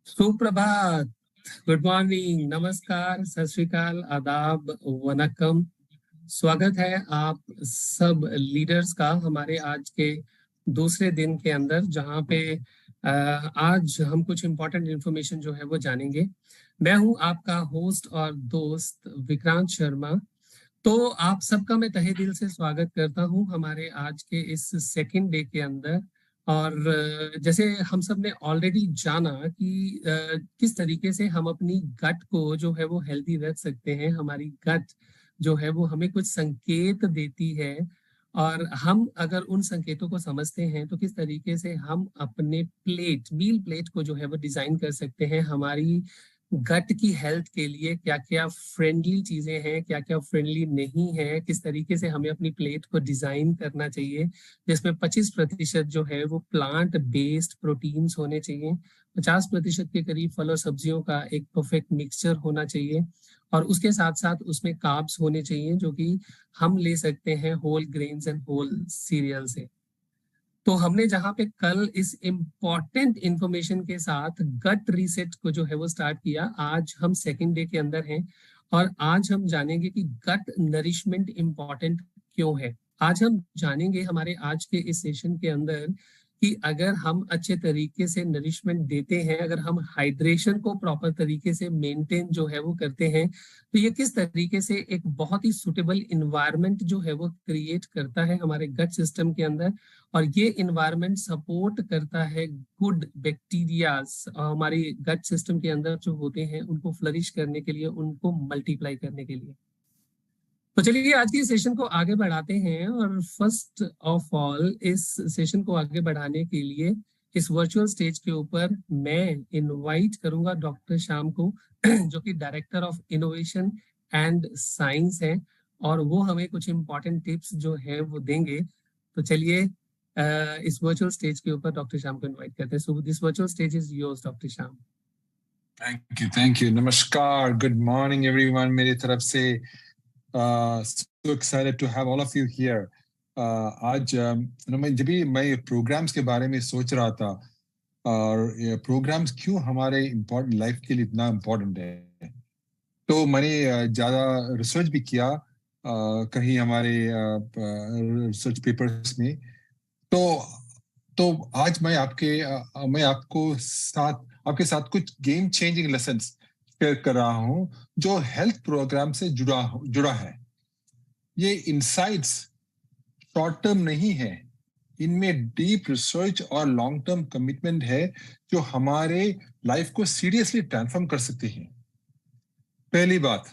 सुप्रभात, good morning, नमस्कार, सत श्री अकाल, आदाब, वनकम। स्वागत है आप सब लीडर्स का हमारे आज के दूसरे दिन के अंदर, जहां पे आज हम कुछ इम्पोर्टेंट इंफॉर्मेशन जो है वो जानेंगे। मैं हूं आपका होस्ट और दोस्त विक्रांत शर्मा। तो आप सबका मैं तहे दिल से स्वागत करता हूं हमारे आज के इस सेकंड डे के अंदर। और जैसे हम सब ने ऑलरेडी जाना कि किस तरीके से हम अपनी गट को जो है वो हेल्दी रख सकते हैं। हमारी गट जो है वो हमें कुछ संकेत देती है, और हम अगर उन संकेतों को समझते हैं तो किस तरीके से हम अपने मील प्लेट को जो है वो डिजाइन कर सकते हैं। हमारी गट की हेल्थ के लिए क्या क्या फ्रेंडली चीजें हैं, क्या क्या फ्रेंडली नहीं है, किस तरीके से हमें अपनी प्लेट को डिजाइन करना चाहिए, जिसमें 25% जो है वो प्लांट बेस्ड प्रोटीन्स होने चाहिए, 50% के करीब फल और सब्जियों का एक परफेक्ट मिक्सचर होना चाहिए, और उसके साथ साथ उसमें कार्ब्स होने चाहिए जो कि हम ले सकते हैं whole grains and whole cereal से। तो हमने जहां पे कल इस इम्पॉर्टेंट इंफॉर्मेशन के साथ गट रीसेट को जो है वो स्टार्ट किया, आज हम सेकंड डे के अंदर हैं और आज हम जानेंगे कि गट नरिशमेंट इम्पॉर्टेंट क्यों है। आज हम जानेंगे हमारे आज के इस सेशन के अंदर कि अगर हम अच्छे तरीके से नरिशमेंट देते हैं, अगर हम हाइड्रेशन को प्रॉपर तरीके से मेंटेन जो है वो करते हैं, तो ये किस तरीके से एक बहुत ही सुटेबल इन्वायरमेंट जो है वो क्रिएट करता है हमारे गट सिस्टम के अंदर। और ये इन्वायरमेंट सपोर्ट करता है गुड बैक्टीरियाज हमारी गट सिस्टम के अंदर जो होते हैं उनको फ्लरिश करने के लिए, उनको मल्टीप्लाई करने के लिए। तो चलिए आज की सेशन को आगे बढ़ाते हैं, और फर्स्ट ऑफ ऑल इस सेशन को आगे बढ़ाने के लिए इस वर्चुअल स्टेज के ऊपर मैं इनवाइट करूंगा डॉक्टर श्याम को, जो कि director of innovation and science है, और वो हमें कुछ इंपॉर्टेंट टिप्स जो है वो देंगे। तो चलिए इस वर्चुअल स्टेज के ऊपर डॉक्टर श्याम को इनवाइट करते हैं। So this virtual stage is yours doctor Shyam. Thank you. नमस्कार, गुड मॉर्निंग एवरीवन मेरी तरफ से। so excited to have all of you here. आज जब भी मैं प्रोग्राम्स के बारे में सोच रहा था, और ये प्रोग्राम्स क्यों हमारे इम्पोर्टेंट लाइफ के लिए इतना इम्पोर्टेंट है, तो मैंने ज़्यादा रिसर्च भी किया कहीं हमारे रिसर्च पेपर्स में। तो आज मैं आपके साथ कुछ गेम चेंजिंग लेसन्स शेयर कर रहा हूं जो हेल्थ प्रोग्राम से जुड़ा है। ये इनसाइट्स शॉर्ट टर्म नहीं है, इनमें डीप रिसर्च और लॉन्ग टर्म कमिटमेंट है जो हमारे लाइफ को सीरियसली ट्रांसफॉर्म कर सकते हैं। पहली बात,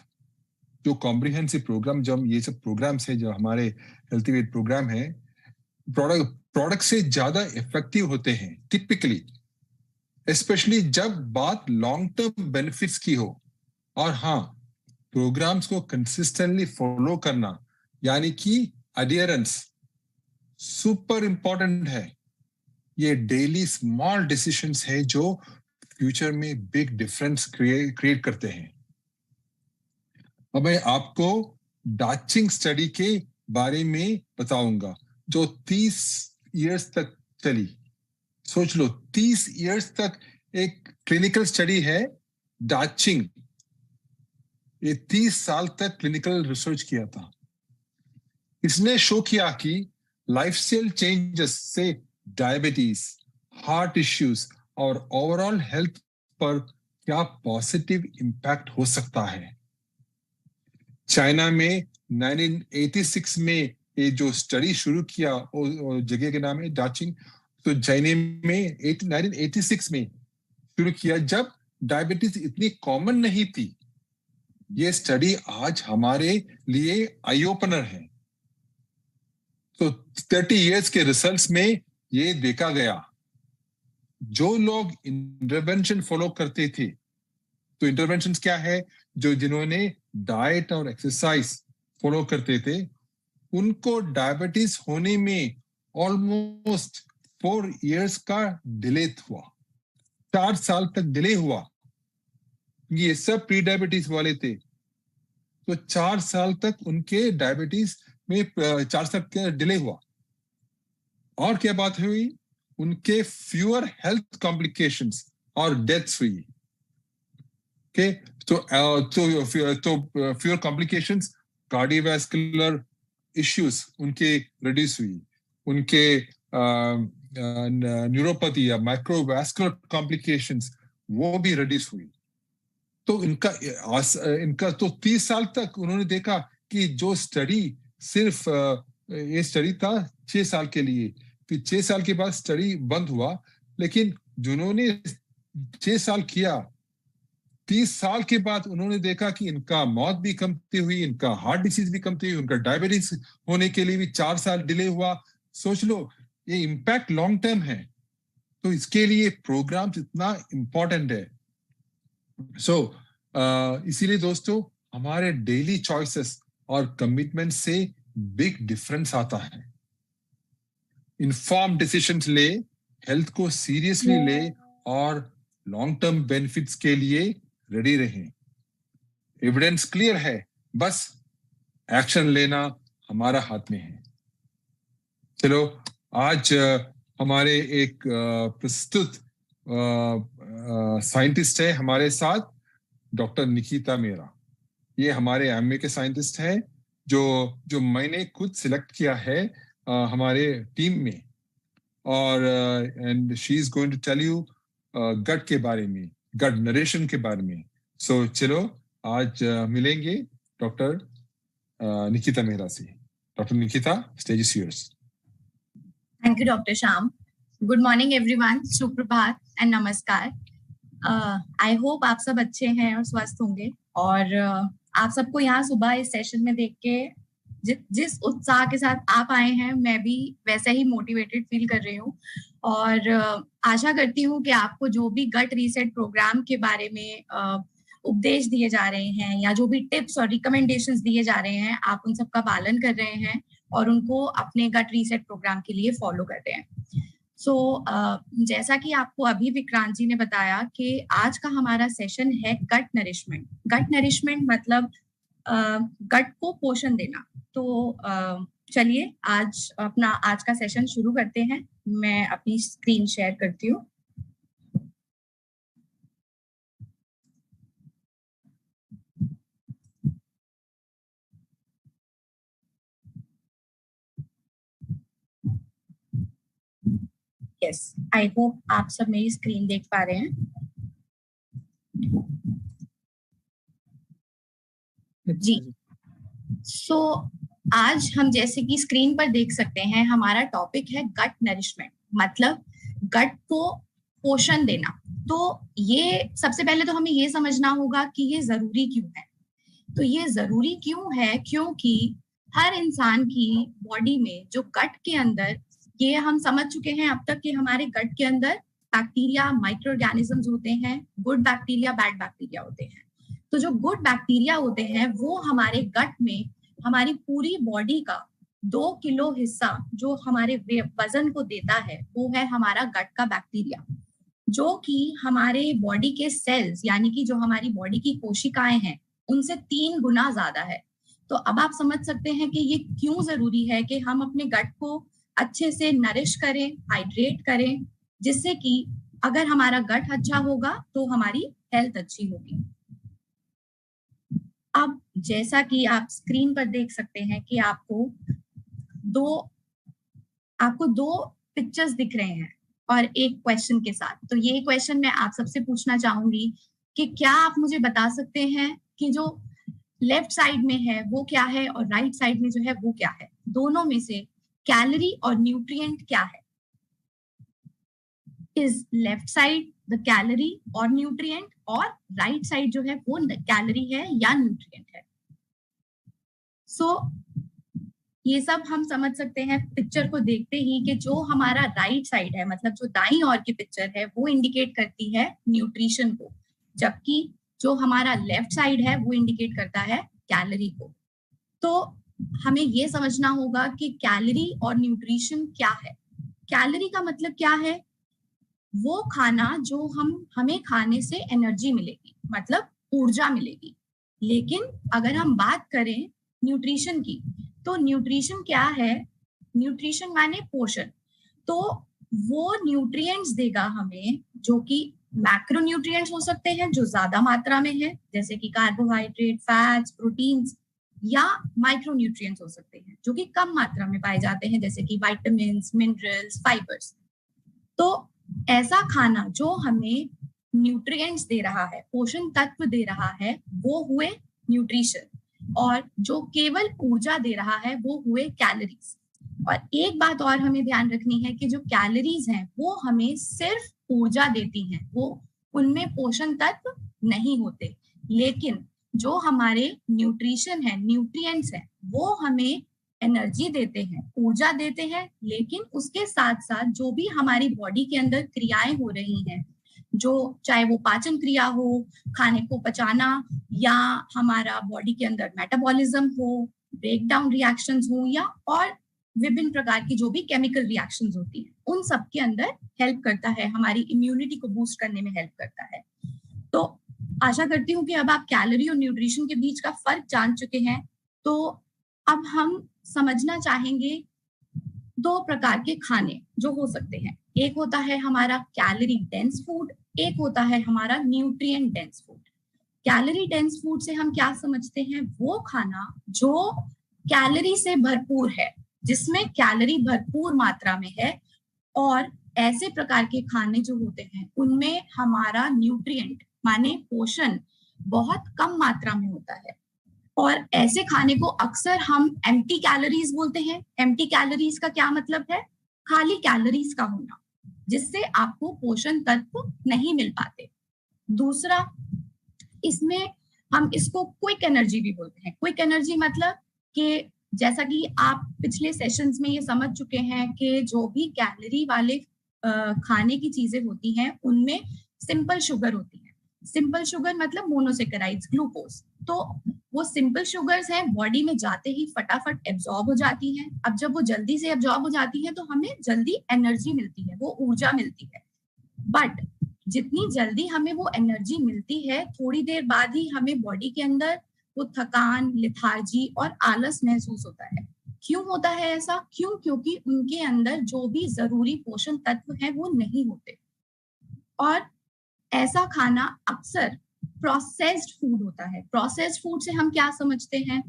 जो कॉम्प्रिहेंसिव प्रोग्राम, जो ये सब प्रोग्राम्स है जो हमारे हेल्थी वेट प्रोग्राम है, प्रोडक्ट से ज्यादा इफेक्टिव होते हैं टिपिकली, स्पेशली जब बात लॉन्ग टर्म बेनिफिट्स की हो। और हाँ, प्रोग्राम्स को कंसिस्टेंटली फॉलो करना यानी कि अडियरेंस सुपर इंपॉर्टेंट है। ये डेली स्मॉल डिसीजंस है जो फ्यूचर में बिग डिफरेंस क्रिएट करते हैं। अब मैं आपको डाचिंग स्टडी के बारे में बताऊंगा जो 30 इयर्स तक चली। सोच लो, 30 इयर्स तक एक क्लिनिकल स्टडी है डाचिंग। ये 30 साल तक क्लिनिकल रिसर्च किया था। इसने शो किया कि लाइफस्टाइल चेंजेस से डायबिटीज, हार्ट इश्यूज और ओवरऑल हेल्थ पर क्या पॉजिटिव इंपैक्ट हो सकता है। चाइना में 1986 में ये जो स्टडी शुरू किया, जगह के नाम है डाचिंग। तो चाइना में 1986 में शुरू किया जब डायबिटीज इतनी कॉमन नहीं थी। ये स्टडी आज हमारे लिए आई ओपनर है। तो 30 इयर्स के रिसर्च में ये देखा गया, जो लोग इंटरवेंशन फॉलो करते थे, तो इंटरवेंशन क्या है, जिन्होंने डाइट और एक्सरसाइज फॉलो करते थे, उनको डायबिटीज होने में ऑलमोस्ट 4 इयर्स का डिले हुआ। 4 साल तक डिले हुआ। ये सब प्री डायबिटीज वाले थे, तो 4 साल तक उनके डायबिटीज में 4 साल का डिले हुआ। और क्या बात हुई, उनके फ्यूअर हेल्थ कॉम्प्लिकेशंस और डेथ फ्री. Okay, तो fewer complications, cardiovascular issues उनके reduce हुई, उनके न्यूरोपैथी या माइक्रोवास्कुलर कॉम्प्लिकेशंस वो भी reduce हुई. तो इनका तो 30 साल तक उन्होंने देखा कि जो स्टडी सिर्फ ये स्टडी था 6 साल के लिए, फिर 6 साल के बाद स्टडी बंद हुआ, लेकिन जिन्होंने 6 साल किया, 30 साल के बाद उन्होंने देखा कि इनका मौत भी कमती हुई, इनका हार्ट डिसीज भी कमती हुई, उनका डायबिटीज होने के लिए भी 4 साल डिले हुआ. सोच लो, ये इम्पैक्ट लॉन्ग टर्म है. तो इसके लिए प्रोग्राम इतना इंपॉर्टेंट है. सो इसीलिए दोस्तों, हमारे डेली चॉइसेस और कमिटमेंट से बिग डिफरेंस आता है. इन्फॉर्म डिसीजंस ले, हेल्थ को सीरियसली ले और लॉन्ग टर्म बेनिफिट्स के लिए रेडी रहें. एविडेंस क्लियर है, बस एक्शन लेना हमारा हाथ में है. चलो, आज हमारे एक प्रस्तुत साइंटिस्ट है हमारे साथ, डॉक्टर निकिता मेहरा. ये हमारे एमए के साइंटिस्ट हैं जो मैंने खुद सिलेक्ट किया है हमारे टीम में. और and she is going to tell you gut के बारे में, गट नरेशन के बारे में. सो चलो, आज मिलेंगे डॉक्टर निकिता मेहरा से. Doctor Nikita, stage is yours. Thank you doctor Shyam. Good morning everyone, सुप्रभात एंड नमस्कार. आई होप आप सब अच्छे हैं और स्वस्थ होंगे. और आप सबको यहाँ सुबह इस सेशन में देख के जिस उत्साह के साथ आप आए हैं, मैं भी वैसे ही मोटिवेटेड फील कर रही हूँ. और आशा करती हूँ कि आपको जो भी गट रीसेट प्रोग्राम के बारे में उपदेश दिए जा रहे हैं या जो भी टिप्स और रिकमेंडेशंस दिए जा रहे हैं, आप उन सब का पालन कर रहे हैं और उनको अपने गट रीसेट प्रोग्राम के लिए फॉलो कर रहे हैं. सो जैसा कि आपको अभी विक्रांत जी ने बताया कि आज का हमारा सेशन है गट नरिशमेंट. गट नरिशमेंट मतलब गट को पोषण देना. तो चलिए आज का सेशन शुरू करते हैं. मैं अपनी स्क्रीन शेयर करती हूँ. यस, आई होप आप सब मेरी स्क्रीन देख पा रहे हैं. जी. सो आज हम जैसे कि स्क्रीन पर देख सकते हैं, हमारा टॉपिक है गट नरिशमेंट, मतलब गट को पोषण देना. तो ये सबसे पहले तो हमें ये समझना होगा कि ये जरूरी क्यों है. तो ये जरूरी क्यों है, क्योंकि हर इंसान की बॉडी में जो गट के अंदर, ये हम समझ चुके हैं अब तक कि हमारे गट के अंदर बैक्टीरिया, माइक्रो ऑर्गेनिजम्स होते हैं. गुड बैक्टीरिया, बैड बैक्टीरिया होते हैं. तो जो गुड बैक्टीरिया होते हैं वो हमारे गट में हमारी पूरी बॉडी का 2 किलो हिस्सा जो हमारे वजन को देता है, वो है हमारा गट का बैक्टीरिया, जो कि हमारे बॉडी के सेल्स यानी कि जो हमारी बॉडी की कोशिकाएं हैं उनसे 3 गुना ज्यादा है. तो अब आप समझ सकते हैं कि ये क्यों जरूरी है कि हम अपने गट को अच्छे से नरिश करें, हाइड्रेट करें, जिससे कि अगर हमारा गट अच्छा होगा तो हमारी हेल्थ अच्छी होगी. अब जैसा कि आप स्क्रीन पर देख सकते हैं कि आपको दो पिक्चर्स दिख रहे हैं और एक क्वेश्चन के साथ. तो ये क्वेश्चन मैं आप सबसे पूछना चाहूंगी कि क्या आप मुझे बता सकते हैं कि जो लेफ्ट साइड में है वो क्या है और राइट साइड में जो है वो क्या है. दोनों में से कैलोरी और न्यूट्रिएंट क्या है. Is left side the calorie और न्यूट्रिएंट, और राइट साइड जो है वो कैलोरी है या न्यूट्रिएंट है. सो ये सब हम समझ सकते हैं पिक्चर को देखते ही कि जो हमारा राइट साइड है, मतलब जो दाईं ओर की पिक्चर है, वो इंडिकेट करती है न्यूट्रिशन को, जबकि जो हमारा लेफ्ट साइड है वो इंडिकेट करता है कैलोरी को. तो हमें ये समझना होगा कि कैलोरी और न्यूट्रिशन क्या है. कैलोरी का मतलब क्या है, वो खाना जो हमें खाने से एनर्जी मिलेगी, मतलब ऊर्जा मिलेगी. लेकिन अगर हम बात करें न्यूट्रिशन की, तो न्यूट्रिशन क्या है, न्यूट्रिशन माने पोषण. तो वो न्यूट्रिएंट्स देगा हमें जो कि मैक्रोन्यूट्रिएंट्स हो सकते हैं जो ज्यादा मात्रा में है, जैसे कि कार्बोहाइड्रेट, फैट्स, प्रोटीन्स, या माइक्रोन्यूट्रिएंट्स हो सकते हैं जो कि कम मात्रा में पाए जाते हैं, जैसे कि विटामिन, मिनरल्स, फाइबर्स। तो ऐसा खाना जो हमें न्यूट्रिएंट्स दे रहा है, पोषण तत्व दे रहा है, वो हुए न्यूट्रिशन, और जो केवल ऊर्जा दे रहा है वो हुए कैलोरीज। और एक बात और हमें ध्यान रखनी है कि जो कैलोरीज हैं वो हमें सिर्फ ऊर्जा देती हैं, वो उनमें पोषण तत्व नहीं होते। लेकिन जो हमारे न्यूट्रिशन है, न्यूट्रिएंट्स है, वो हमें एनर्जी देते हैं, ऊर्जा देते हैं, लेकिन उसके साथ साथ जो भी हमारी बॉडी के अंदर क्रियाएं हो रही हैं, जो चाहे वो पाचन क्रिया हो, खाने को पचाना, या हमारा बॉडी के अंदर मेटाबॉलिज्म हो, ब्रेक डाउन रिएक्शंस हो, या और विभिन्न प्रकार की जो भी केमिकल रिएक्शंस होती हैं, उन सब के अंदर हेल्प करता है, हमारी इम्यूनिटी को बूस्ट करने में हेल्प करता है। तो आशा करती हूँ कि अब आप कैलोरी और न्यूट्रिशन के बीच का फर्क जान चुके हैं। तो अब हम समझना चाहेंगे दो प्रकार के खाने जो हो सकते हैं। एक होता है हमारा कैलोरी डेंस फूड, एक होता है हमारा nutrient dense food. Calorie dense food से हम क्या समझते हैं? वो खाना जो कैलोरी से भरपूर है, जिसमें कैलोरी भरपूर मात्रा में है, और ऐसे प्रकार के खाने जो होते हैं उनमें हमारा न्यूट्रिएंट माने पोषण बहुत कम मात्रा में होता है। और ऐसे खाने को अक्सर हम एम्प्टी कैलोरीज बोलते हैं। एम्प्टी कैलोरीज का क्या मतलब है? खाली कैलोरीज का होना, जिससे आपको पोषण तत्व नहीं मिल पाते। दूसरा, इसमें हम इसको क्विक एनर्जी भी बोलते हैं। क्विक एनर्जी मतलब कि जैसा कि आप पिछले सेशंस में ये समझ चुके हैं कि जो भी कैलोरी वाले खाने की चीजें होती हैं उनमें सिंपल शुगर होती है। सिंपल शुगर मतलब मोनोसेकेराइड्स, ग्लूकोज। तो वो सिंपल शुगर्स हैं, बॉडी में जाते ही फटाफट एब्जॉर्ब हो जाती हैं। अब जब वो जल्दी से एब्जॉर्ब हो जाती हैं तो हमें जल्दी एनर्जी मिलती है, वो ऊर्जा मिलती है। बट जितनी जल्दी हमें वो एनर्जी मिलती है, थोड़ी देर बाद ही हमें बॉडी के अंदर वो थकान, लिथार्जी और आलस महसूस होता है। क्यों होता है ऐसा? क्योंकि उनके अंदर जो भी जरूरी पोषण तत्व हैं वो नहीं होते। और ऐसा खाना अक्सर प्रोसेस्ड फूड होता है। प्रोसेस्ड फूड से हम क्या समझते हैं?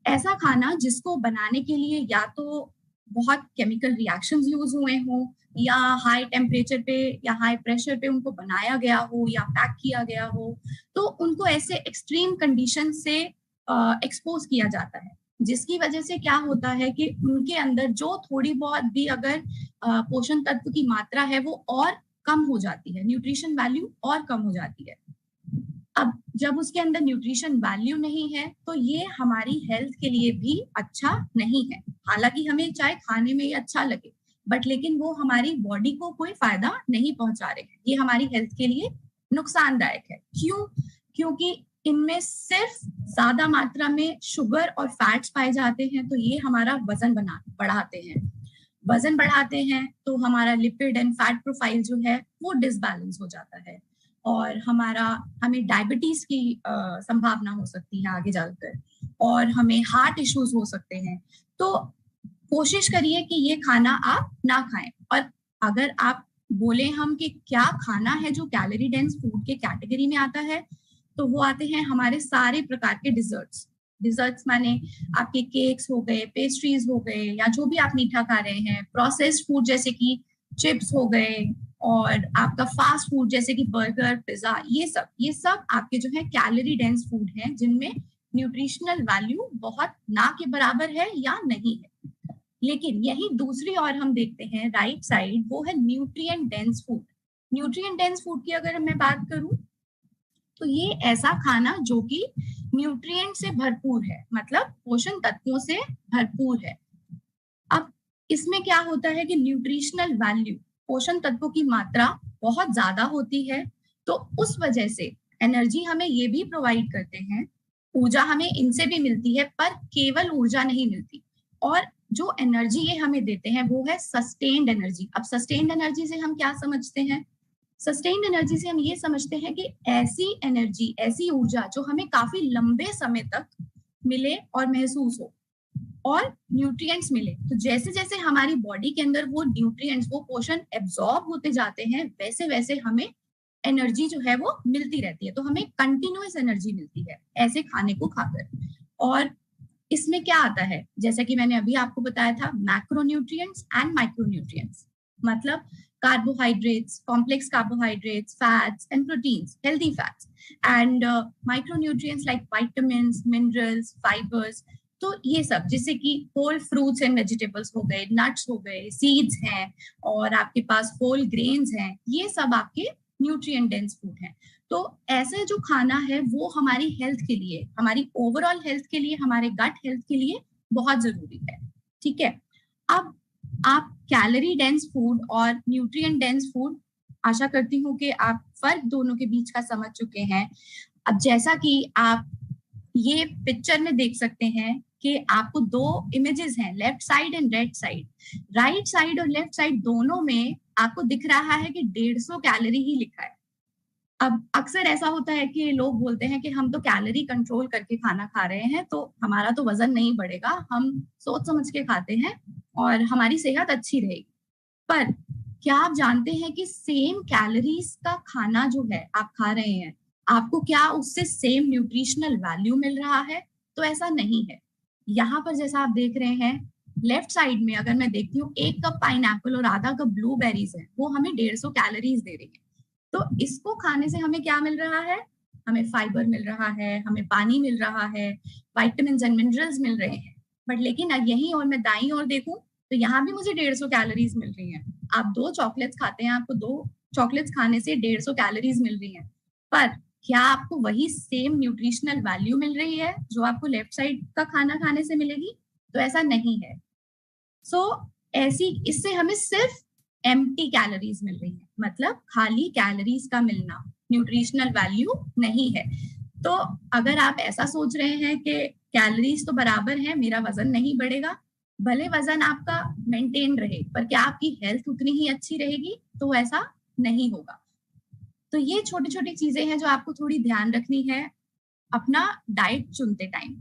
ऐसा खाना जिसको बनाने के लिए या तो बहुत केमिकल रिएक्शंस यूज हुए हों, या हाई टेम्परेचर पे या हाई प्रेशर पे उनको बनाया गया हो या पैक किया गया हो, तो उनको ऐसे एक्सट्रीम कंडीशन से एक्सपोज किया जाता है, जिसकी वजह से क्या होता है कि उनके अंदर जो थोड़ी बहुत भी अगर पोषण तत्व की मात्रा है वो और कम हो जाती है, न्यूट्रिशन वैल्यू और कम हो जाती है। अब जब उसके अंदर न्यूट्रिशन वैल्यू नहीं है तो ये हमारी हेल्थ के लिए भी अच्छा नहीं है। हालांकि हमें चाहे खाने में ये अच्छा लगे, बट लेकिन वो हमारी बॉडी को कोई फायदा नहीं पहुंचा रहे हैं, ये हमारी हेल्थ के लिए नुकसानदायक है। क्यों? क्योंकि इनमें सिर्फ ज्यादा मात्रा में शुगर और फैट्स पाए जाते हैं, तो ये हमारा वजन बढ़ाते हैं। वजन बढ़ाते हैं तो हमारा लिपिड एंड फैट प्रोफाइल जो है वो डिसबैलेंस हो जाता है, और हमें डायबिटीज की संभावना हो सकती है आगे जाकर, और हमें हार्ट इश्यूज हो सकते हैं। तो कोशिश करिए कि ये खाना आप ना खाएं। और अगर आप बोले हम कि क्या खाना है जो कैलोरी डेंस फूड के कैटेगरी में आता है, तो वो आते हैं हमारे सारे प्रकार के डिजर्ट्स। डिजर्ट्स माने आपके केक्स हो गए, पेस्ट्रीज हो गए, या जो भी आप मीठा खा रहे हैं, प्रोसेस्ड फूड जैसे कि चिप्स हो गए, और आपका फास्ट फूड जैसे कि बर्गर, पिज्जा, ये सब आपके जो है कैलोरी डेंस फूड हैं, जिनमें न्यूट्रिशनल वैल्यू बहुत ना के बराबर है या नहीं है। लेकिन यही दूसरी ओर हम देखते हैं राइट साइड, वो है nutrient dense food. Nutrient dense food की अगर मैं बात करूं तो ये ऐसा खाना जो कि न्यूट्रिएंट से भरपूर है, मतलब पोषण तत्वों से भरपूर है। अब इसमें क्या होता है कि न्यूट्रिशनल वैल्यू, पोषण तत्वों की मात्रा बहुत ज्यादा होती है, तो उस वजह से एनर्जी हमें ये भी प्रोवाइड करते हैं, ऊर्जा हमें इनसे भी मिलती है, पर केवल ऊर्जा नहीं मिलती। और जो एनर्जी ये हमें देते हैं वो है सस्टेन्ड एनर्जी। अब सस्टेन्ड एनर्जी से हम क्या समझते हैं? सस्टेन्ड एनर्जी से हम ये समझते हैं कि ऐसी एनर्जी, ऐसी ऊर्जा जो हमें काफी लंबे समय तक मिले और महसूस हो, और न्यूट्रिएंट्स मिले। तो जैसे जैसे हमारी बॉडी के अंदर वो न्यूट्रिएंट्स, वो पोषण एब्जॉर्ब होते जाते हैं, वैसे वैसे हमें एनर्जी जो है वो मिलती रहती है, तो हमें कंटिन्यूअस एनर्जी मिलती है ऐसे खाने को खाकर। और इसमें क्या आता है, जैसा कि मैंने अभी आपको बताया था, मैक्रोन्यूट्रिएंट्स एंड माइक्रोन्यूट्रिएंट्स, मतलब carbohydrates, complex carbohydrates, fats and proteins, healthy fats, and micronutrients like vitamins, minerals, fibers. तो ये सब जैसे कि होल फ्रूट्स एंड वेजिटेबल्स हो गए, नट्स हो गए, सीड्स हैं, और आपके पास होल ग्रेन्स हैं, ये सब आपके न्यूट्रिएंट डेंस फूड हैं। तो ऐसे जो खाना है वो हमारी हेल्थ के लिए, हमारी ओवरऑल हेल्थ के लिए, हमारे गट हेल्थ के लिए बहुत जरूरी है। ठीक है, अब आप कैलोरी डेंस फूड और न्यूट्रिएंट डेंस फूड, आशा करती हूँ कि आप फर्क दोनों के बीच का समझ चुके हैं। अब जैसा कि आप ये पिक्चर में देख सकते हैं कि आपको दो इमेजेस हैं, left side and right side. Right side और लेफ्ट साइड दोनों में आपको दिख रहा है कि 150 कैलोरी ही लिखा है। अब अक्सर ऐसा होता है कि लोग बोलते हैं कि हम तो कैलोरी कंट्रोल करके खाना खा रहे हैं, तो हमारा तो वजन नहीं बढ़ेगा, हम सोच समझ के खाते हैं और हमारी सेहत अच्छी रहेगी। पर क्या आप जानते हैं कि सेम कैलोरीज का खाना जो है आप खा रहे हैं, आपको क्या उससे सेम न्यूट्रिशनल वैल्यू मिल रहा है? तो ऐसा नहीं है। यहाँ पर जैसा आप देख रहे हैं, लेफ्ट साइड में अगर मैं देखती हूँ, 1 कप पाइनएप्पल और आधा कप ब्लूबेरीज है, वो हमें 150 कैलोरीज दे रही है। तो इसको खाने से हमें क्या मिल रहा है? हमें फाइबर मिल रहा है, हमें पानी मिल रहा है, विटामिन एंड मिनरल्स मिल रहे हैं। बट लेकिन यही और मैं दाईं ओर देखूं तो यहाँ भी मुझे 150 कैलोरीज मिल रही हैं। आप 2 चॉकलेट्स खाते हैं, आपको 2 चॉकलेट्स खाने से 150 कैलोरीज मिल रही हैं, पर क्या आपको वही सेम न्यूट्रिशनल वैल्यू मिल रही है जो आपको लेफ्ट साइड का खाना खाने से मिलेगी? तो ऐसा नहीं है। ऐसी इससे हमें सिर्फ एम्प्टी कैलोरीज मिल रही है, मतलब खाली कैलोरीज का मिलना, न्यूट्रिशनल वैल्यू नहीं है। तो अगर आप ऐसा सोच रहे हैं कि कैलोरीज तो बराबर है, मेरा वजन नहीं बढ़ेगा, भले वजन आपका मेंटेन रहे, पर क्या आपकी हेल्थ उतनी ही अच्छी रहेगी? तो ऐसा नहीं होगा। तो ये छोटी छोटी चीजें हैं जो आपको थोड़ी ध्यान रखनी है अपना डाइट चुनते टाइम।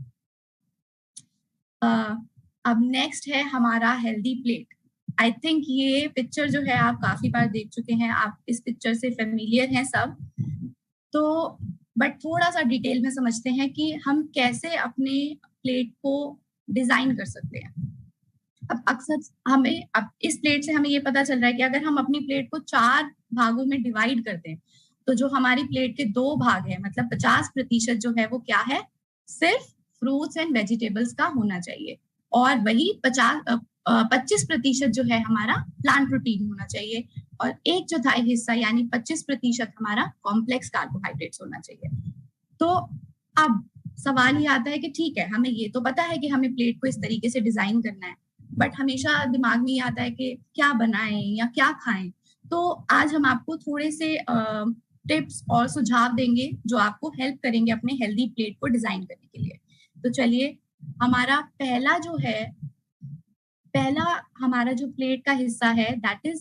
अब नेक्स्ट है हमारा हेल्दी प्लेट। आई थिंक ये पिक्चर जो है आप काफी बार देख चुके हैं, आप इस पिक्चर से फेमिलियर हैं सब। तो बट थोड़ा सा डिटेल में समझते हैं कि हम कैसे अपने प्लेट को डिजाइन कर सकते हैं। अब अक्सर हमें, अब इस प्लेट से हमें ये पता चल रहा है कि अगर हम अपनी प्लेट को 4 भागों में डिवाइड करते हैं, तो जो हमारी प्लेट के 2 भाग हैं, मतलब 50% जो है वो क्या है? सिर्फ फ्रूट्स एंड वेजिटेबल्स का होना चाहिए, और वही 25% जो है हमारा प्लांट प्रोटीन होना चाहिए, और 1/4 हिस्सा यानी 25% हमारा कॉम्प्लेक्स कार्बोहाइड्रेट्स होना चाहिए। तो अब सवाल ये आता है कि ठीक है, हमें ये तो पता है कि हमें प्लेट को इस तरीके से डिजाइन करना है, बट हमेशा दिमाग में ये आता है कि क्या बनाएं या क्या खाएं। तो आज हम आपको थोड़े से टिप्स और सुझाव देंगे जो आपको हेल्प करेंगे अपने हेल्दी प्लेट को डिजाइन करने के लिए। तो चलिए, हमारा पहला हमारा जो प्लेट का हिस्सा है, that is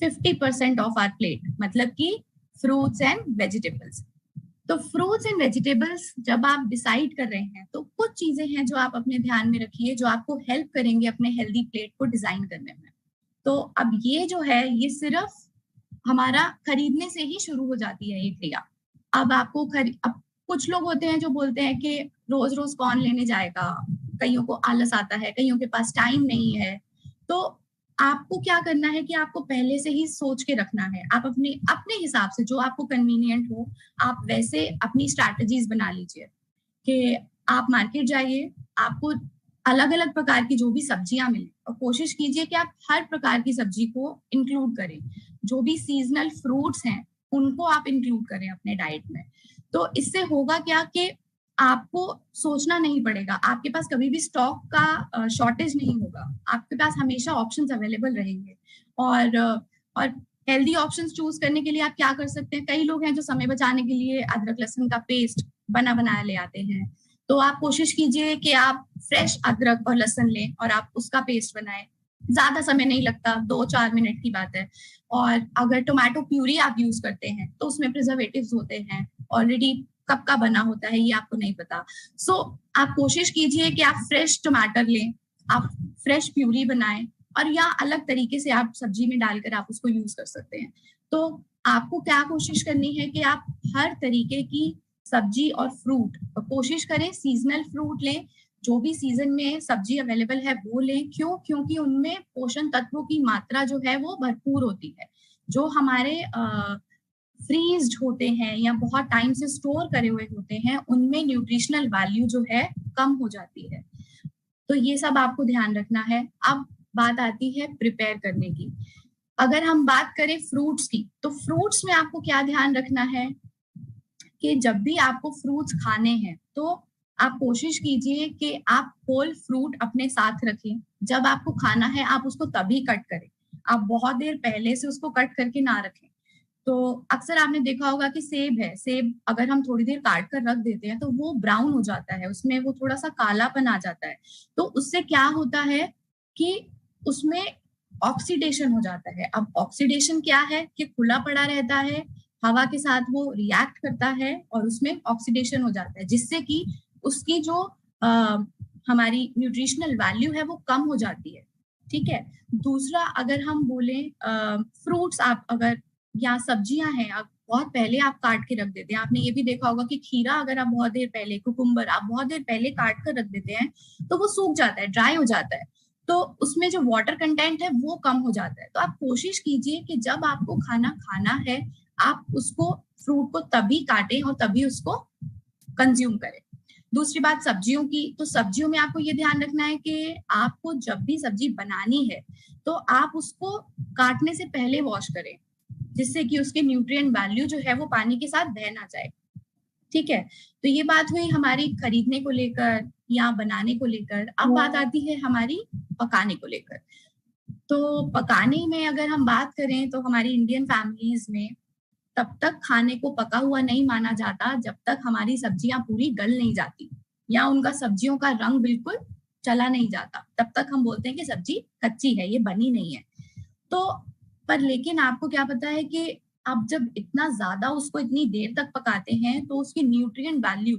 50% of our plate, मतलब कि फ्रूट्स एंड वेजिटेबल्स। तो फ्रूट्स एंड वेजिटेबल्स जब आप डिसाइड कर रहे हैं, तो कुछ चीजें हैं जो आप अपने ध्यान में रखिए जो आपको हेल्प करेंगे अपने हेल्दी प्लेट को डिजाइन करने में। तो अब ये जो है, ये सिर्फ हमारा खरीदने से ही शुरू हो जाती है ये क्रिया। अब आपको अब कुछ लोग होते हैं जो बोलते हैं कि रोज रोज कौन लेने जाएगा, कईयों को आलस आता है, कईयों के पास टाइम नहीं है। तो आपको क्या करना है कि आपको पहले से ही सोच के रखना है। आप अपने हिसाब से जो आपको कन्वीनियंट हो, आप वैसे अपनी स्ट्रैटेजीज बना लीजिए कि आप मार्केट जाइए, आपको अलग अलग प्रकार की जो भी सब्जियां मिले, और कोशिश कीजिए कि आप हर प्रकार की सब्जी को इंक्लूड करें। जो भी सीजनल फ्रूट्स हैं उनको आप इंक्लूड करें अपने डाइट में। तो इससे होगा क्या कि आपको सोचना नहीं पड़ेगा, आपके पास कभी भी स्टॉक का शॉर्टेज नहीं होगा, आपके पास हमेशा ऑप्शंस अवेलेबल रहेंगे। और हेल्दी ऑप्शंस चूज करने के लिए आप क्या कर सकते हैं? कई लोग हैं जो समय बचाने के लिए अदरक लहसुन का पेस्ट बनाया ले आते हैं। तो आप कोशिश कीजिए कि आप फ्रेश अदरक और लहसुन लें और आप उसका पेस्ट बनाएं। ज्यादा समय नहीं लगता, 2-4 मिनट की बात है। और अगर टोमेटो प्यूरी आप यूज करते हैं तो उसमें प्रिजर्वेटिव्स होते हैं, ऑलरेडी कब का बना होता है ये आपको नहीं पता। सो आप कोशिश कीजिए कि आप फ्रेश टमाटर लें, आप फ्रेश प्यूरी बनाएं, और या अलग तरीके से आप सब्जी में डालकर आप उसको यूज कर सकते हैं। तो आपको क्या कोशिश करनी है कि आप हर तरीके की सब्जी और फ्रूट कोशिश करें, सीजनल फ्रूट लें, जो भी सीजन में सब्जी अवेलेबल है वो लें। क्यों? क्योंकि उनमें पोषण तत्वों की मात्रा जो है वो भरपूर होती है। जो हमारे फ्रीज्ड होते हैं या बहुत टाइम से स्टोर करे हुए होते हैं, उनमें न्यूट्रिशनल वैल्यू जो है कम हो जाती है। तो ये सब आपको ध्यान रखना है। अब बात आती है प्रिपेयर करने की। अगर हम बात करें फ्रूट्स की, तो फ्रूट्स में आपको क्या ध्यान रखना है कि जब भी आपको फ्रूट्स खाने हैं तो आप कोशिश कीजिए कि आप होल फ्रूट अपने साथ रखें। जब आपको खाना है आप उसको तभी कट करें, आप बहुत देर पहले से उसको कट करके ना रखें। तो अक्सर आपने देखा होगा कि सेब है, सेब अगर हम थोड़ी देर काट कर रख देते हैं तो वो ब्राउन हो जाता है, उसमें वो थोड़ा सा कालापन आ जाता है। तो उससे क्या होता है कि उसमें ऑक्सीडेशन हो जाता है। अब ऑक्सीडेशन क्या है कि खुला पड़ा रहता है, हवा के साथ वो रिएक्ट करता है और उसमें ऑक्सीडेशन हो जाता है, जिससे कि उसकी जो हमारी न्यूट्रिशनल वैल्यू है वो कम हो जाती है। ठीक है। दूसरा, अगर हम बोले फ्रूट्स आप अगर या सब्जियां हैं, आप बहुत पहले आप काट के रख देते हैं। आपने ये भी देखा होगा कि खीरा अगर आप बहुत देर पहले, कुकुम्बर आप बहुत देर पहले काट कर रख देते हैं तो वो सूख जाता है, ड्राई हो जाता है, तो उसमें जो वाटर कंटेंट है वो कम हो जाता है। तो आप कोशिश कीजिए कि जब आपको खाना है आप उसको फ्रूट को तभी काटें और तभी उसको कंज्यूम करें। दूसरी बात सब्जियों की, तो सब्जियों में आपको ये ध्यान रखना है कि आपको जब भी सब्जी बनानी है तो आप उसको काटने से पहले वॉश करें, जिससे कि उसके न्यूट्रिएंट वैल्यू जो है वो पानी के साथ बह ना जाए। ठीक है। तो ये बात हुई हमारी खरीदने को लेकर या बनाने को लेकर। अब बात आती है हमारी पकाने को लेकर। तो पकाने में अगर हम बात करें तो हमारी इंडियन फैमिलीज में तब तक खाने को पका हुआ नहीं माना जाता जब तक हमारी सब्जियां पूरी गल नहीं जाती या उनका सब्जियों का रंग बिल्कुल चला नहीं जाता। तब तक हम बोलते हैं कि सब्जी कच्ची है, ये बनी नहीं है। तो पर लेकिन आपको क्या पता है कि आप जब इतना ज्यादा उसको इतनी देर तक पकाते हैं तो उसकी न्यूट्रिएंट वैल्यू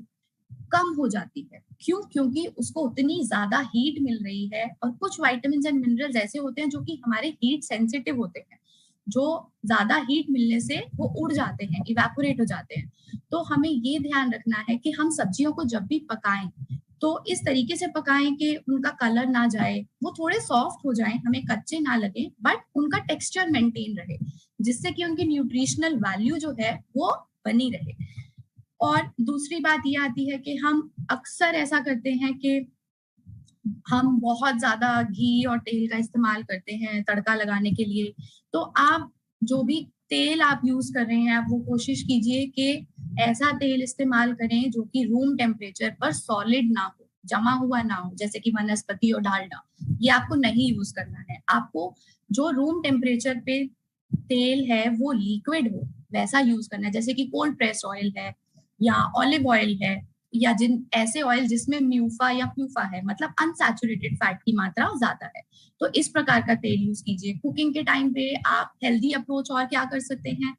कम हो जाती है। क्यों? क्योंकि उसको उतनी ज्यादा हीट मिल रही है और कुछ विटामिन्स एंड मिनरल्स ऐसे होते हैं जो कि हमारे हीट सेंसिटिव होते हैं, जो ज्यादा हीट मिलने से वो उड़ जाते हैं, इवेपोरेट हो जाते हैं। तो हमें ये ध्यान रखना है कि हम सब्जियों को जब भी पकाएं तो इस तरीके से पकाएं कि उनका कलर ना जाए, वो थोड़े सॉफ्ट हो जाएं, हमें कच्चे ना लगे, बट उनका टेक्सचर मेंटेन रहे, जिससे कि उनकी न्यूट्रिशनल वैल्यू जो है वो बनी रहे। और दूसरी बात ये आती है कि हम अक्सर ऐसा करते हैं कि हम बहुत ज्यादा घी और तेल का इस्तेमाल करते हैं तड़का लगाने के लिए। तो आप जो भी तेल आप यूज कर रहे हैं, आप वो कोशिश कीजिए कि ऐसा तेल इस्तेमाल करें जो कि रूम टेम्परेचर पर सॉलिड ना हो, जमा हुआ ना हो, जैसे कि वनस्पति और डालडा, ये आपको नहीं यूज करना है। आपको जो रूम टेम्परेचर पे तेल है वो लिक्विड हो वैसा यूज करना है, जैसे कि कोल्ड प्रेस ऑयल है या ऑलिव ऑयल है या जिन ऐसे ऑयल जिसमें म्यूफा या प्यूफा है, मतलब अनसैचुरेटेड फैट की मात्रा ज्यादा है, तो इस प्रकार का तेल यूज कीजिए। कुकिंग के टाइम पे आप हेल्दी अप्रोच और क्या कर सकते हैं,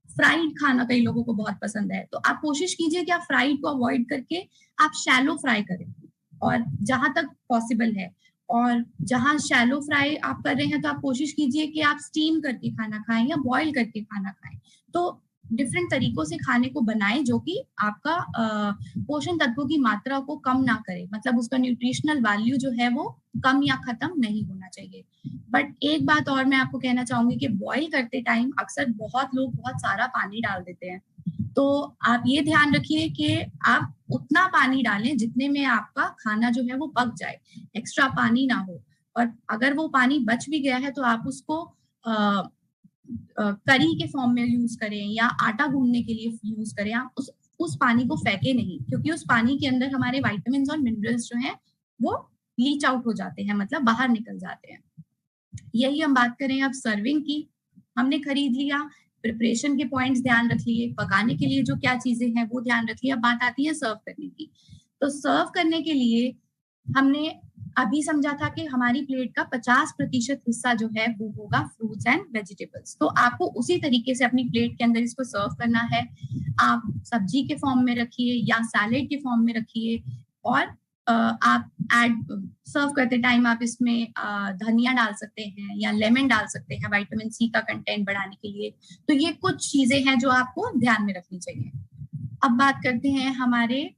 फ्राइड खाना कई लोगों को बहुत पसंद है, तो आप कोशिश कीजिए कि आप फ्राइड को अवॉइड करके आप शैलो फ्राई करें, और जहां तक पॉसिबल है, और जहां शैलो फ्राई आप कर रहे हैं तो आप कोशिश कीजिए कि आप स्टीम करके खाना खाएं या बॉईल करके खाना खाएं। तो डिफरेंट तरीकों से खाने को बनाएं जो कि आपका पोषण तत्वों की मात्रा को कम ना करे, मतलब उसका न्यूट्रिशनल वैल्यू जो है वो कम या खत्म नहीं होना चाहिए। बट एक बात और मैं आपको कहना चाहूंगी कि बॉईल करते टाइम अक्सर बहुत लोग बहुत सारा पानी डाल देते हैं, तो आप ये ध्यान रखिए कि आप उतना पानी डालें जितने में आपका खाना जो है वो पक जाए, एक्स्ट्रा पानी ना हो। और अगर वो पानी बच भी गया है तो आप उसको करी के फॉर्म में यूज करें या आटा गूंदने के लिए यूज करें। आप उस पानी को फेंके नहीं, क्योंकि उस पानी के अंदर हमारे विटामिन्स और मिनरल्स जो हैं वो लीच आउट हो जाते हैं, मतलब बाहर निकल जाते हैं। यही हम बात करें अब सर्विंग की। हमने खरीद लिया, प्रिपरेशन के पॉइंट्स ध्यान रख लिए, पकाने के लिए जो क्या चीजें हैं वो ध्यान रख लिया। बात आती है सर्व करने की। तो सर्व करने के लिए हमने अभी समझा था कि हमारी प्लेट का 50% हिस्सा जो है वो होगा फ्रूट्स एंड वेजिटेबल्स। तो आपको उसी तरीके से अपनी प्लेट के अंदर इसको सर्व करना है। आप सब्जी के फॉर्म में रखिए या सैलेड के फॉर्म में रखिए, और आप सर्व करते टाइम आप इसमें धनिया डाल सकते हैं या लेमन डाल सकते हैं विटामिन सी का कंटेंट बढ़ाने के लिए। तो ये कुछ चीजें हैं जो आपको ध्यान में रखनी चाहिए। अब बात करते हैं हमारे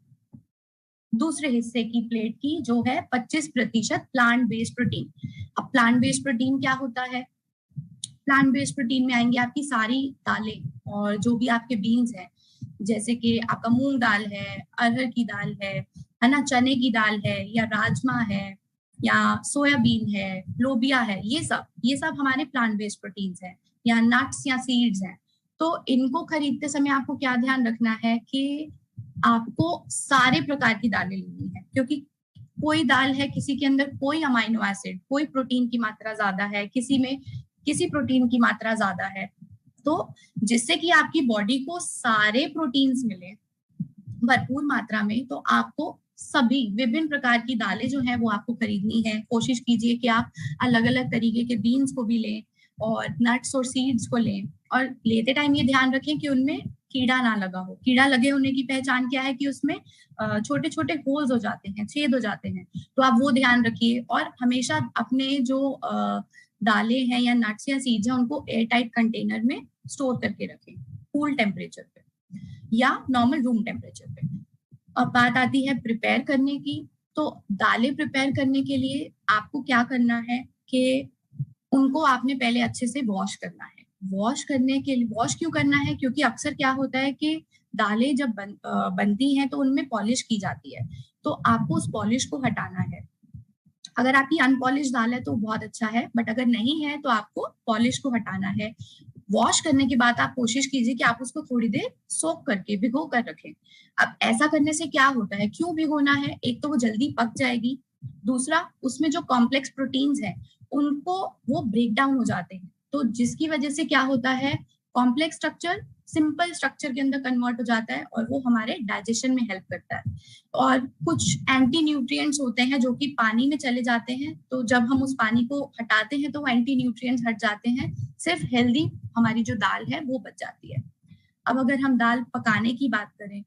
दूसरे हिस्से की प्लेट की, जो है 25% प्लांट बेस्ड प्रोटीन। अब प्लांट बेस्ड प्रोटीन क्या होता है? प्लांट बेस्ड प्रोटीन में आएंगे आपकी सारी दालें और जो भी आपके बीन्स हैं, जैसे कि आपका मूंग दाल है, अरहर की दाल है ना, चने की दाल है, या राजमा है, या सोयाबीन है, लोबिया है, ये सब हमारे प्लांट बेस्ड प्रोटीन्स हैं, या नट्स या सीड्स हैं। तो इनको खरीदते समय आपको क्या ध्यान रखना है कि आपको सारे प्रकार की दालें लेनी है, क्योंकि कोई दाल है किसी के अंदर कोई अमाइनो एसिड, कोई प्रोटीन की मात्रा ज्यादा है, किसी में किसी प्रोटीन की मात्रा ज्यादा है। तो जिससे कि आपकी बॉडी को सारे प्रोटीन्स मिले भरपूर मात्रा में, तो आपको सभी विभिन्न प्रकार की दालें जो है वो आपको खरीदनी है। कोशिश कीजिए कि आप अलग अलग तरीके के बीन्स को भी लें और नट्स और सीड्स को लें, और लेते टाइम ये ध्यान रखें कि उनमें कीड़ा ना लगा हो। कीड़ा लगे होने की पहचान क्या है? कि उसमें छोटे छोटे होल्स हो जाते हैं, छेद हो जाते हैं, तो आप वो ध्यान रखिए। और हमेशा अपने जो दालें हैं या नट्स या सीड्स हैं उनको एयर टाइट कंटेनर में स्टोर करके रखें, कूल टेम्परेचर पे या नॉर्मल रूम टेम्परेचर पे। अब बात आती है प्रिपेयर करने की। तो दालें प्रिपेयर करने के लिए आपको क्या करना है कि उनको आपने पहले अच्छे से वॉश करना है। वॉश करने के लिए, वॉश क्यों करना है? क्योंकि अक्सर क्या होता है कि दालें जब बनती हैं तो उनमें पॉलिश की जाती है, तो आपको उस पॉलिश को हटाना है। अगर आपकी अनपॉलिश दाल है तो बहुत अच्छा है, बट अगर नहीं है तो आपको पॉलिश को हटाना है। वॉश करने के बाद आप कोशिश कीजिए कि आप उसको थोड़ी देर सोक करके, भिगो कर रखें। अब ऐसा करने से क्या होता है, क्यों भिगोना है? एक तो वो जल्दी पक जाएगी, दूसरा उसमें जो कॉम्प्लेक्स प्रोटीन्स हैं उनको वो ब्रेक डाउन हो जाते हैं, तो जिसकी वजह से क्या होता है, कॉम्प्लेक्स स्ट्रक्चर सिंपल स्ट्रक्चर के अंदर कन्वर्ट हो जाता है और वो हमारे डाइजेशन में हेल्प करता है। और कुछ एंटी न्यूट्रिएंट्स होते हैं जो कि पानी में चले जाते हैं, तो जब हम उस पानी को हटाते हैं तो एंटी न्यूट्रिएंट्स हट जाते हैं, सिर्फ हेल्दी हमारी जो दाल है वो बच जाती है। अब अगर हम दाल पकाने की बात करें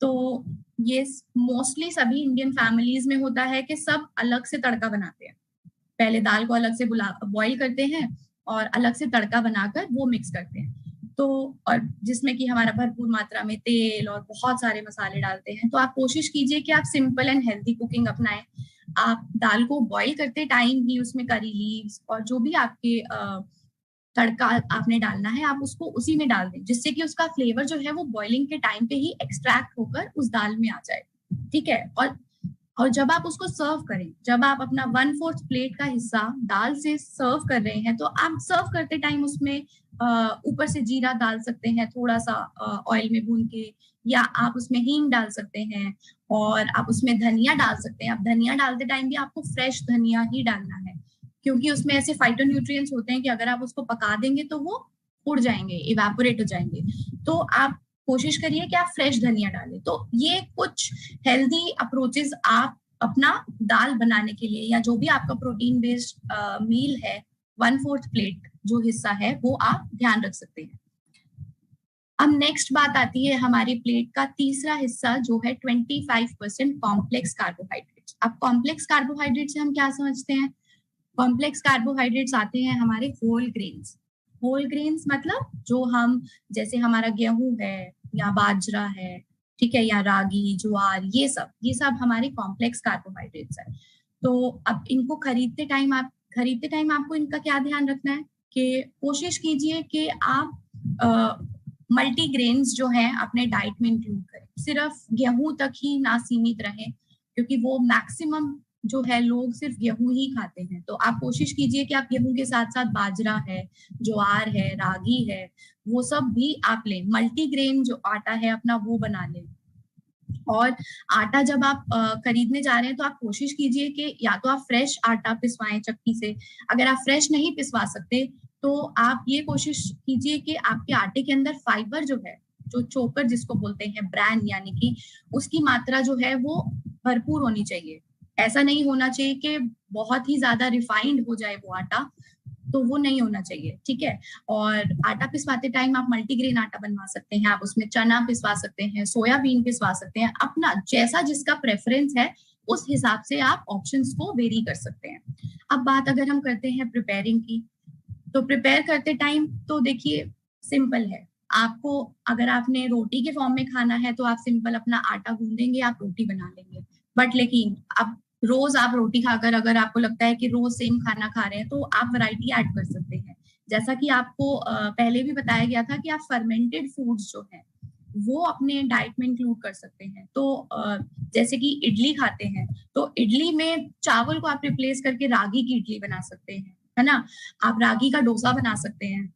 तो ये मोस्टली सभी इंडियन फैमिलीज में होता है कि सब अलग से तड़का बनाते हैं। पहले दाल को अलग से बॉईल करते हैं और अलग से तड़का बनाकर वो मिक्स करते हैं, तो और जिसमें कि हमारा भरपूर मात्रा में तेल और बहुत सारे मसाले डालते हैं। तो आप कोशिश कीजिए कि आप सिंपल एंड हेल्दी कुकिंग अपनाएं। आप दाल को बॉईल करते टाइम ही उसमें करी लीव्स और जो भी आपके तड़का आपने डालना है आप उसको उसी में डाल दें, जिससे कि उसका फ्लेवर जो है वो बॉइलिंग के टाइम पे ही एक्सट्रैक्ट होकर उस दाल में आ जाए। ठीक है। और जब आप उसको सर्व करें, जब आप अपना 1/4 प्लेट का हिस्सा दाल से सर्व कर रहे हैं, तो आप सर्व करते टाइम उसमें ऊपर से जीरा डाल सकते हैं थोड़ा सा ऑयल में भून के, या आप उसमें हींग डाल सकते हैं और आप उसमें धनिया डाल सकते हैं। अब धनिया डालते टाइम भी आपको फ्रेश धनिया ही डालना है, क्योंकि उसमें ऐसे फाइटोन्यूट्रिएंट्स होते हैं कि अगर आप उसको पका देंगे तो वो उड़ जाएंगे, इवेपोरेट हो जाएंगे। तो आप कोशिश करिए कि आप फ्रेश धनिया डालें। तो ये कुछ हेल्दी अप्रोचेस आप अपना दाल बनाने के लिए, या जो भी आपका प्रोटीन बेस्ड मील है 1/4 प्लेट जो हिस्सा है वो आप ध्यान रख सकते हैं। अब नेक्स्ट बात आती है हमारी प्लेट का तीसरा हिस्सा, जो है 25% कॉम्प्लेक्स कार्बोहाइड्रेट्स। अब कॉम्प्लेक्स कार्बोहाइड्रेट से हम क्या समझते हैं? कॉम्प्लेक्स कार्बोहाइड्रेट्स आते हैं हमारे होल ग्रेन्स। होल ग्रेन्स मतलब जो हम, जैसे हमारा गेहूं है या बाजरा है, ठीक है, या रागी, ज्वार, ये सब हमारे कॉम्प्लेक्स कार्बोहाइड्रेट्स है। तो अब इनको खरीदते टाइम आपको इनका क्या ध्यान रखना है कि कोशिश कीजिए कि आप मल्टीग्रेन्स जो है अपने डाइट में इंक्लूड करें। सिर्फ गेहूं तक ही ना सीमित रहें, क्योंकि वो मैक्सिमम जो है लोग सिर्फ गेहूं ही खाते हैं। तो आप कोशिश कीजिए कि आप गेहूं के साथ साथ बाजरा है, ज्वार है, रागी है, वो सब भी आप लें। मल्टीग्रेन जो आटा है अपना वो बना लें। और आटा जब आप खरीदने जा रहे हैं तो आप कोशिश कीजिए कि या तो आप फ्रेश आटा पिसवाएं चक्की से। अगर आप फ्रेश नहीं पिसवा सकते तो आप ये कोशिश कीजिए कि आपके आटे के अंदर फाइबर जो है, जो चोकर जिसको बोलते हैं, ब्रैन, यानी कि उसकी मात्रा जो है वो भरपूर होनी चाहिए। ऐसा नहीं होना चाहिए कि बहुत ही ज्यादा रिफाइंड हो जाए वो आटा, तो वो नहीं होना चाहिए। ठीक है। और आटा पिसवाते टाइम आप मल्टीग्रेन आटा बनवा सकते हैं, आप उसमें चना पिसवा सकते हैं, सोयाबीन पिसवा सकते हैं, अपना जैसा जिसका प्रेफरेंस है उस हिसाब से आप ऑप्शंस को वेरी कर सकते हैं। अब बात अगर हम करते हैं प्रिपेयरिंग की, तो प्रिपेयर करते टाइम तो देखिए सिंपल है, आपको अगर आपने रोटी के फॉर्म में खाना है तो आप सिंपल अपना आटा गूंदेंगे, आप रोटी बना लेंगे। बट लेकिन अब रोज आप रोटी खाकर अगर आपको लगता है कि रोज सेम खाना खा रहे हैं तो आप वैरायटी ऐड कर सकते हैं। जैसा कि आपको पहले भी बताया गया था कि आप फर्मेंटेड फूड्स जो है वो अपने डाइट में इंक्लूड कर सकते हैं। तो जैसे कि इडली खाते हैं तो इडली में चावल को आप रिप्लेस करके रागी की इडली बना सकते हैं, है ना। आप रागी का डोसा बना सकते हैं।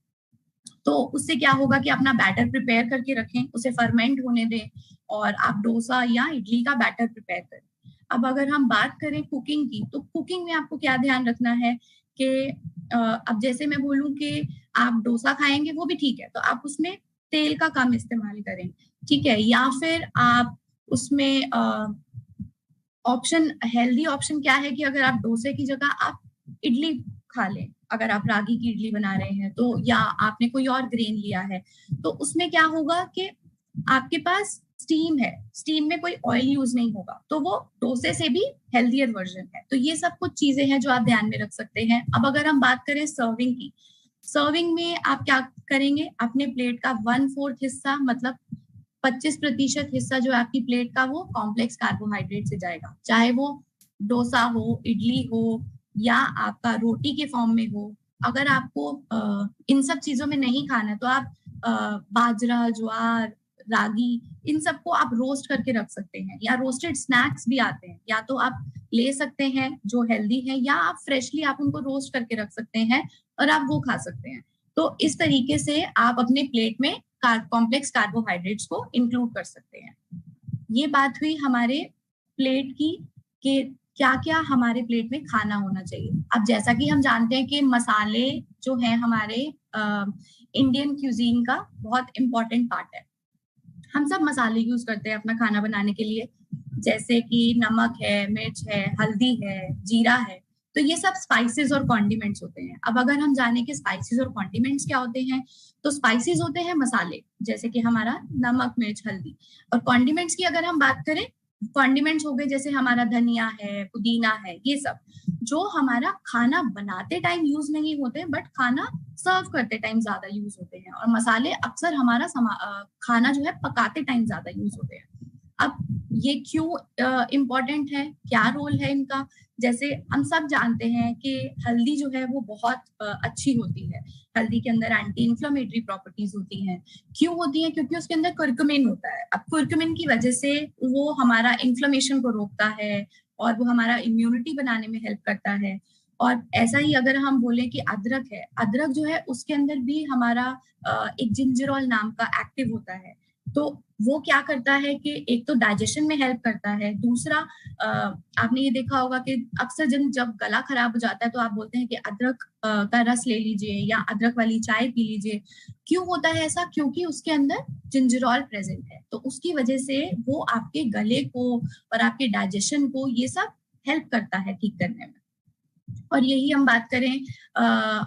तो उससे क्या होगा कि अपना बैटर प्रिपेयर करके रखें, उसे फर्मेंट होने दें और आप डोसा या इडली का बैटर प्रिपेयर करें। अब अगर हम बात करें कुकिंग की, तो कुकिंग में आपको क्या ध्यान रखना है कि अब जैसे मैं बोलूं कि आप डोसा खाएंगे वो भी ठीक है, तो आप उसमें तेल का कम इस्तेमाल करें, ठीक है। या फिर आप उसमें ऑप्शन हेल्दी ऑप्शन क्या है कि अगर आप डोसे की जगह आप इडली खा लें, अगर आप रागी की इडली बना रहे हैं तो, या आपने कोई और ग्रेन लिया है तो उसमें क्या होगा कि आपके पास स्टीम है, स्टीम में कोई ऑयल यूज नहीं होगा, तो वो डोसे से भी हेल्दियर वर्जन है। तो ये सब कुछ चीजें हैं जो आप ध्यान में रख सकते हैं। अब अगर हम बात करें सर्विंग की, सर्विंग में आप क्या करेंगे, अपने प्लेट का 1/4 हिस्सा मतलब 25% हिस्सा जो आपकी प्लेट का वो कॉम्प्लेक्स कार्बोहाइड्रेट से जाएगा, चाहे वो डोसा हो, इडली हो या आपका रोटी के फॉर्म में हो। अगर आपको इन सब चीजों में नहीं खाना तो आप बाजरा, ज्वार, रागी, इन सबको आप रोस्ट करके रख सकते हैं, या रोस्टेड स्नैक्स भी आते हैं, या तो आप ले सकते हैं जो हेल्दी है, या आप फ्रेशली आप उनको रोस्ट करके रख सकते हैं और आप वो खा सकते हैं। तो इस तरीके से आप अपने प्लेट में कॉम्प्लेक्स कार्बोहाइड्रेट्स को इंक्लूड कर सकते हैं। ये बात हुई हमारे प्लेट की कि क्या क्या हमारे प्लेट में खाना होना चाहिए। अब जैसा कि हम जानते हैं कि मसाले जो हैं हमारे इंडियन क्यूजीन का बहुत इंपॉर्टेंट पार्ट है। हम सब मसाले यूज करते हैं अपना खाना बनाने के लिए, जैसे कि नमक है, मिर्च है, हल्दी है, जीरा है। तो ये सब स्पाइसेस और कॉन्डिमेंट्स होते हैं। अब अगर हम जाने कि स्पाइसेस और कॉन्डिमेंट्स क्या होते हैं, तो स्पाइसेस होते हैं मसाले, जैसे कि हमारा नमक, मिर्च, हल्दी। और कॉन्डिमेंट्स की अगर हम बात करें, कॉन्डिमेंट्स हो गए जैसे हमारा धनिया है, पुदीना है, ये सब जो हमारा खाना बनाते टाइम यूज नहीं होते बट खाना सर्व करते टाइम ज्यादा यूज होते हैं। और मसाले अक्सर हमारा खाना जो है पकाते टाइम ज्यादा यूज होते हैं। अब ये क्यों इम्पोर्टेंट है, क्या रोल है इनका, जैसे हम सब जानते हैं कि हल्दी जो है वो बहुत अच्छी होती है। हल्दी के अंदर एंटी इन्फ्लेमेटरी प्रॉपर्टीज होती हैं। क्यों होती हैं? क्योंकि उसके अंदर कुर्कुमिन होता है। अब कुर्कुमिन की वजह से वो हमारा इन्फ्लेमेशन को रोकता है और वो हमारा इम्यूनिटी बनाने में हेल्प करता है। और ऐसा ही अगर हम बोले कि अदरक है, अदरक जो है उसके अंदर भी हमारा एक जिंजरॉल नाम का एक्टिव होता है। तो वो क्या करता है कि एक तो डाइजेशन में हेल्प करता है, दूसरा आपने ये देखा होगा कि अक्सर जब गला खराब हो जाता है तो आप बोलते हैं कि अदरक का रस ले लीजिए या अदरक वाली चाय पी लीजिए। क्यों होता है ऐसा? क्योंकि उसके अंदर जिंजरॉल प्रेजेंट है, तो उसकी वजह से वो आपके गले को और आपके डाइजेशन को ये सब हेल्प करता है ठीक करने में। और यही हम बात करें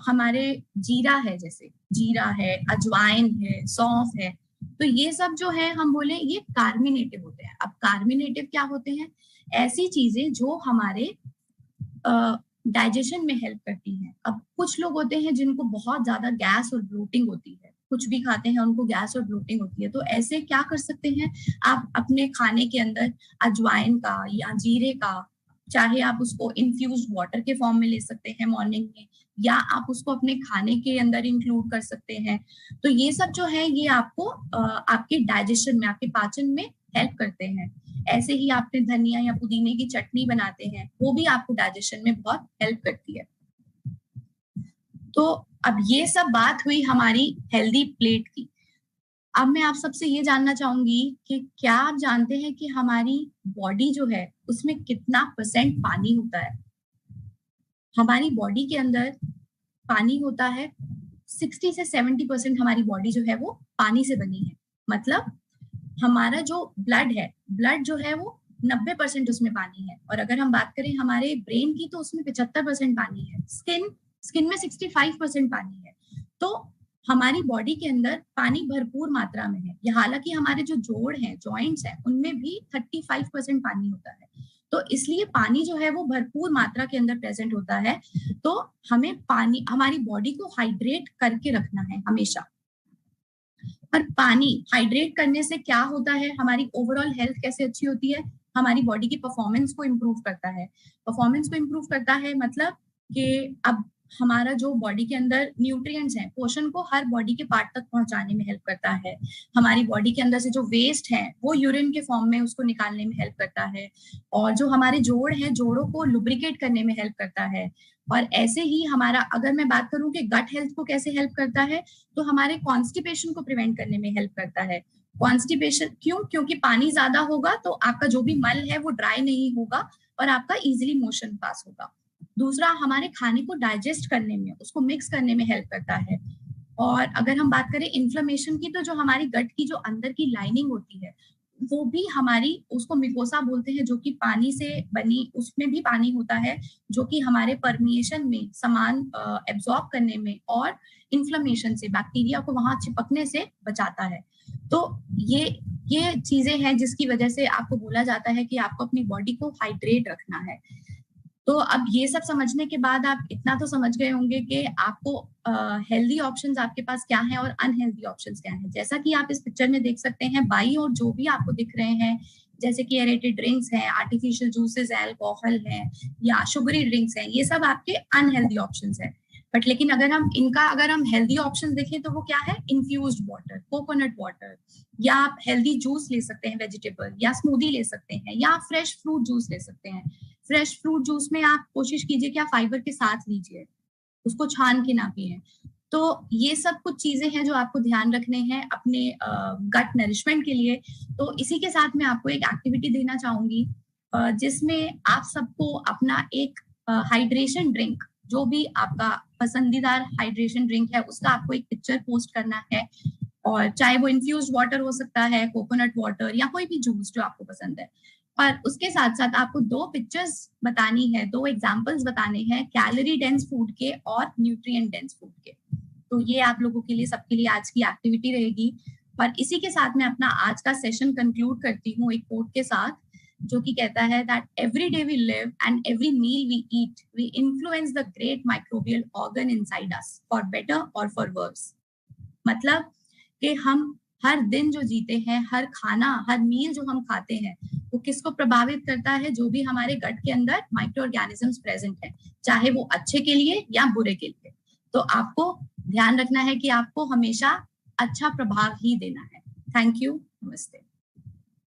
हमारे जीरा है, जैसे जीरा है, अजवाइन है, सौंफ है, तो ये सब जो है हम बोले ये कार्मिनेटिव होते हैं। अब कार्मिनेटिव क्या होते हैं? ऐसी चीजें जो हमारे डाइजेशन में हेल्प करती हैं। अब कुछ लोग होते हैं जिनको बहुत ज्यादा गैस और ब्लोटिंग होती है, कुछ भी खाते हैं उनको गैस और ब्लोटिंग होती है, तो ऐसे क्या कर सकते हैं, आप अपने खाने के अंदर अजवाइन का या जीरे का, चाहे आप उसको इन्फ्यूज्ड वाटर के फॉर्म में ले सकते हैं मॉर्निंग में, या आप उसको अपने खाने के अंदर इंक्लूड कर सकते हैं। तो ये सब जो है ये आपको आपके डाइजेशन में, आपके पाचन में हेल्प करते हैं। ऐसे ही आपने धनिया या पुदीने की चटनी बनाते हैं, वो भी आपको डाइजेशन में बहुत हेल्प करती है। तो अब ये सब बात हुई हमारी हेल्दी प्लेट की। अब मैं आप सबसे ये जानना चाहूंगी कि क्या आप जानते हैं कि हमारी बॉडी जो है उसमें कितना % पानी होता है? हमारी बॉडी के अंदर पानी होता है 60 से 70% हमारी बॉडी जो है वो पानी से बनी है। मतलब हमारा जो ब्लड है, ब्लड जो है वो 90% उसमें पानी है। और अगर हम बात करें हमारे ब्रेन की तो उसमें 75% पानी है। स्किन में 65% पानी है। तो हमारी बॉडी के अंदर पानी भरपूर मात्रा में है। हालांकि हमारे जो जोड़ हैं, जॉइंट्स हैं, उनमें भी 35% पानी होता है। तो इसलिए पानी जो है वो भरपूर मात्रा के अंदर प्रेजेंट होता है। तो हमें पानी, हमारी बॉडी को हाइड्रेट करके रखना है हमेशा। पर पानी हाइड्रेट करने से क्या होता है, हमारी ओवरऑल हेल्थ कैसे अच्छी होती है, हमारी बॉडी की परफॉर्मेंस को इम्प्रूव करता है। परफॉर्मेंस को इम्प्रूव करता है मतलब कि अब हमारा जो बॉडी के अंदर न्यूट्रिएंट्स हैं, पोषण को हर बॉडी के पार्ट तक पहुंचाने में हेल्प करता है। हमारी बॉडी के अंदर से जो वेस्ट है वो यूरिन के फॉर्म में उसको निकालने में हेल्प करता है। और जो हमारे जोड़ हैं, जोड़ों को लुब्रिकेट करने में हेल्प करता है। और ऐसे ही हमारा, अगर मैं बात करूं कि गट हेल्थ को कैसे हेल्प करता है, तो हमारे कॉन्स्टिपेशन को प्रिवेंट करने में हेल्प करता है। कॉन्स्टिपेशन क्यों? क्योंकि पानी ज्यादा होगा तो आपका जो भी मल है वो ड्राई नहीं होगा और आपका इजीली मोशन पास होगा। दूसरा, हमारे खाने को डाइजेस्ट करने में, उसको मिक्स करने में हेल्प करता है। और अगर हम बात करें इन्फ्लेमेशन की, तो जो हमारी गट की जो अंदर की लाइनिंग होती है वो भी हमारी, उसको मिकोसा बोलते हैं, जो कि पानी से बनी, उसमें भी पानी होता है जो कि हमारे परमिएशन में, सामान एब्जॉर्ब करने में और इन्फ्लेमेशन से, बैक्टीरिया को वहां चिपकने से बचाता है। तो ये चीजें हैं जिसकी वजह से आपको बोला जाता है कि आपको अपनी बॉडी को हाइड्रेट रखना है। तो अब ये सब समझने के बाद आप इतना तो समझ गए होंगे कि आपको हेल्दी ऑप्शंस आपके पास क्या हैं और अनहेल्दी ऑप्शंस क्या हैं। जैसा कि आप इस पिक्चर में देख सकते हैं, बाई और जो भी आपको दिख रहे हैं, जैसे कि एरेटेड ड्रिंक्स हैं, आर्टिफिशियल जूसेस हैं, अल्कोहल हैं या शुगरी ड्रिंक्स हैं, ये सब आपके अनहेल्दी ऑप्शंस हैं। बट लेकिन अगर हम हेल्दी ऑप्शंस देखें तो वो क्या है, इन्फ्यूज्ड वाटर, कोकोनट वाटर, या आप हेल्दी जूस ले सकते हैं वेजिटेबल, या स्मूदी ले सकते हैं, या फ्रेश फ्रूट जूस ले सकते हैं। फ्रेश फ्रूट जूस में आप कोशिश कीजिए कि आप फाइबर के साथ लीजिए, उसको छान के ना पिए। तो ये सब कुछ चीजें हैं जो आपको ध्यान रखने हैं अपने गट नरिशमेंट के लिए। तो इसी के साथ मैं आपको एक एक्टिविटी देना चाहूंगी जिसमें आप सबको अपना एक हाइड्रेशन ड्रिंक, जो भी आपका पसंदीदा हाइड्रेशन ड्रिंक है, उसका आपको एक पिक्चर पोस्ट करना है। और चाहे वो इन्फ्यूज्ड वाटर हो सकता है, कोकोनट वाटर, या कोई भी जूस जो आपको पसंद है। पर उसके साथ साथ आपको 2 पिक्चर्स बतानी है, 2 एग्जांपल्स बताने हैं कैलोरी डेंस फूड के और न्यूट्रिएंट डेंस फूड के। तो ये आप लोगों के लिए, सबके लिए आज की एक्टिविटी रहेगी। और इसी के साथ मैं अपना आज का सेशन कंक्लूड करती हूँ एक कोट के साथ, जो कि कहता है that every day we live and every meal we eat we influence the great microbial organ inside us for better और फॉर वर्स। मतलब कि हम हर दिन जो जीते हैं, हर खाना, हर मील जो हम खाते हैं, वो किसको प्रभावित करता है, जो भी हमारे गट के अंदर माइक्रो ऑर्गेनिजम्स प्रेजेंट है, चाहे वो अच्छे के लिए या बुरे के लिए। तो आपको ध्यान रखना है कि आपको हमेशा अच्छा प्रभाव ही देना है। थैंक यू, नमस्ते।